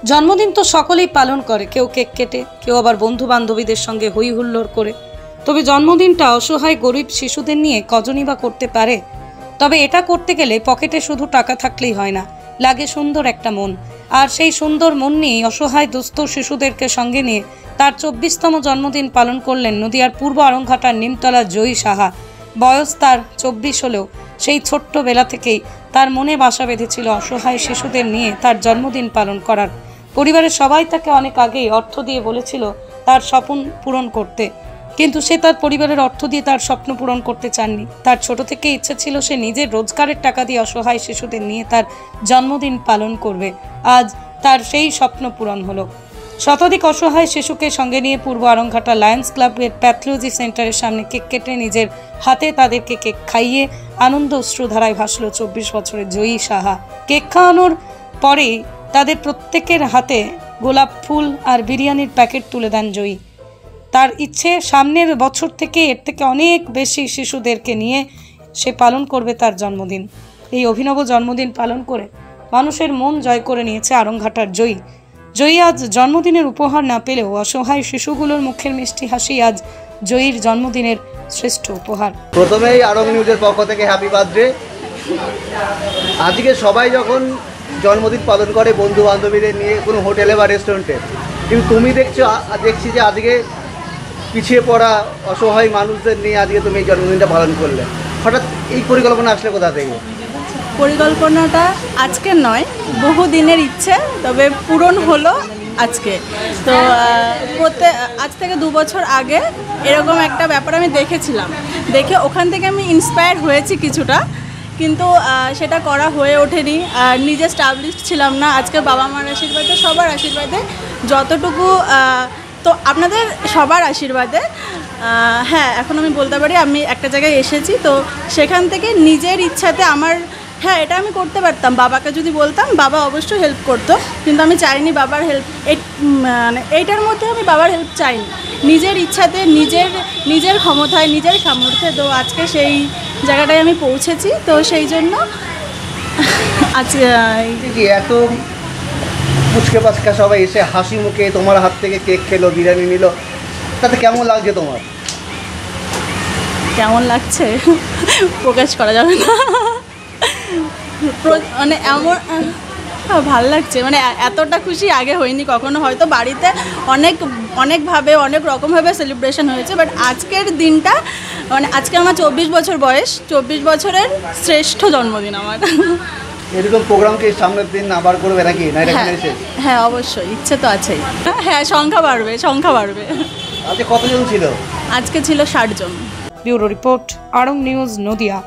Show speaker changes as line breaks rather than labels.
জন্মদিন তো সকলেই পালন করে, কেউ কেক কেটে, কেউ আবার বন্ধু বান্ধবীদের সঙ্গে হই হুল্লোড় করে। তবে জন্মদিনটা অসহায় গরিব শিশুদের নিয়ে কজনই বা করতে পারে? তবে এটা করতে গেলে পকেটে শুধু টাকা থাকলেই হয় না, লাগে সুন্দর একটা মন। আর সেই সুন্দর মন নিয়েই অসহায় দুস্থ শিশুদেরকে সঙ্গে নিয়ে তার 24তম জন্মদিন পালন করলেন নদিয়ার পূর্ব আরংঘাটার নিমতলা জয়ী সাহা। বয়স তার 24 হলেও সেই ছোট্ট বেলা থেকেই তার মনে বাসা বেঁধেছিল অসহায় শিশুদের নিয়ে তার জন্মদিন পালন করার। পরিবারের সবাই তাকে অনেক আগেই অর্থ দিয়ে বলেছিল তার স্বপ্ন পূরণ করতে, কিন্তু সে তার পরিবারের অর্থ দিয়ে তার স্বপ্ন পূরণ করতে চাননি। তার ছোট থেকে ইচ্ছে ছিল সে নিজের রোজগারের টাকা দিয়ে অসহায় শিশুদের নিয়ে তার জন্মদিন পালন করবে। আজ তার সেই স্বপ্ন পূরণ হলো। শতাধিক অসহায় শিশুকে সঙ্গে নিয়ে পূর্ব আরংঘাটা লায়ন্স ক্লাবের প্যাথোলজি সেন্টারের সামনে কেক কেটে নিজের হাতে তাদেরকে কেক খাইয়ে আনন্দ অশ্রুধারায় ভাসল 24 বছরের জয়ী সাহা। কেক খাওয়ানোর পরেই তাদের প্রত্যেকের হাতে গোলাপ ফুল আর বিরিয়ানির প্যাকেট তুলে দেন জয়ী। তার ইচ্ছে সামনের বছর থেকে এর থেকে অনেক বেশি শিশুদেরকে নিয়ে সে পালন করবে তার জন্মদিন। এই অভিনব জন্মদিন পালন করে মানুষের মন জয় করে নিয়েছে আরংঘাটার জয়ী। জয়ী আজ জন্মদিনের উপহার না পেলেও অসহায় শিশুগুলোর মুখের মিষ্টি হাসি আজ জয়ীর জন্মদিনের শ্রেষ্ঠ উপহার।
প্রথমেই আরং নিউজের পক্ষ থেকে হ্যাপি বার্থডে। আজকে সবাই যখন জন্মদিন পালন করে বন্ধু বান্ধবীদের নিয়ে কোনো হোটেলে বা রেস্টুরেন্টে, কিন্তু তুমি দেখছি যে আজকে পিছিয়ে পড়া অসহায় মানুষদের নিয়ে আজকে তুমি এই জন্মদিনটা পালন করলে। হঠাৎ এই পরিকল্পনা আসলে কোথা থেকে?
পরিকল্পনাটা আজকের নয়, বহু দিনের ইচ্ছে, তবে পূরণ হলো আজকে। তো আজ থেকে 2 বছর আগে এরকম একটা ব্যাপার আমি দেখেছিলাম, দেখে ওখান থেকে আমি ইন্সপায়ার হয়েছি কিছুটা, কিন্তু সেটা করা হয়ে ওঠেনি। আর নিজে স্টাবলিশড ছিলাম না। আজকে বাবা মার আশীর্বাদে, সবার আশীর্বাদে যতটুকু, তো আপনাদের সবার আশীর্বাদে হ্যাঁ, এখন আমি বলতে পারি আমি একটা জায়গায় এসেছি। তো সেখান থেকে নিজের ইচ্ছাতে আমার, হ্যাঁ, এটা আমি করতে পারতাম। বাবাকে যদি বলতাম, বাবা অবশ্যই হেল্প করতো, কিন্তু আমি চাইনি বাবার হেল্প। মানে এইটার মধ্যে আমি বাবার হেল্প চাইনি, নিজের ইচ্ছাতে, নিজের ক্ষমতায়, নিজের সামর্থ্যে। তো আজকে সেই জায়গাটায় আমি পৌঁছেছি। তো সেই জন্য আজকে
এত পুচকে পাচকা সবাই এসে হাসি মুখে তোমার হাত থেকে কেক খেলো, বিরিয়ানি নিল, তাতে কেমন লাগছে তোমার?
কেমন লাগছে প্রকাশ করা যাবে না। মানে এমন ভালো লাগছে, মানে এতটা খুশি আগে হয়নি কখনো। হয়তো বাড়িতে অনেকভাবে অনেক রকমভাবে সেলিব্রেশন হয়েছে, বাট আজকের দিনটা, মানে আজকে আমার 24 বছর বয়স, 24 বছরের শ্রেষ্ঠ জন্মদিন আমার।
এরকম প্রোগ্রামকে সামনের দিন আবার করবে নাকি?
হ্যাঁ, অবশ্যই, ইচ্ছে তো আছেই। হ্যাঁ, সংখ্যা বাড়বে।
আজকে কতজন ছিল?
আজকে ছিল 60 জন।
Bureau report, Arang news, Nadia.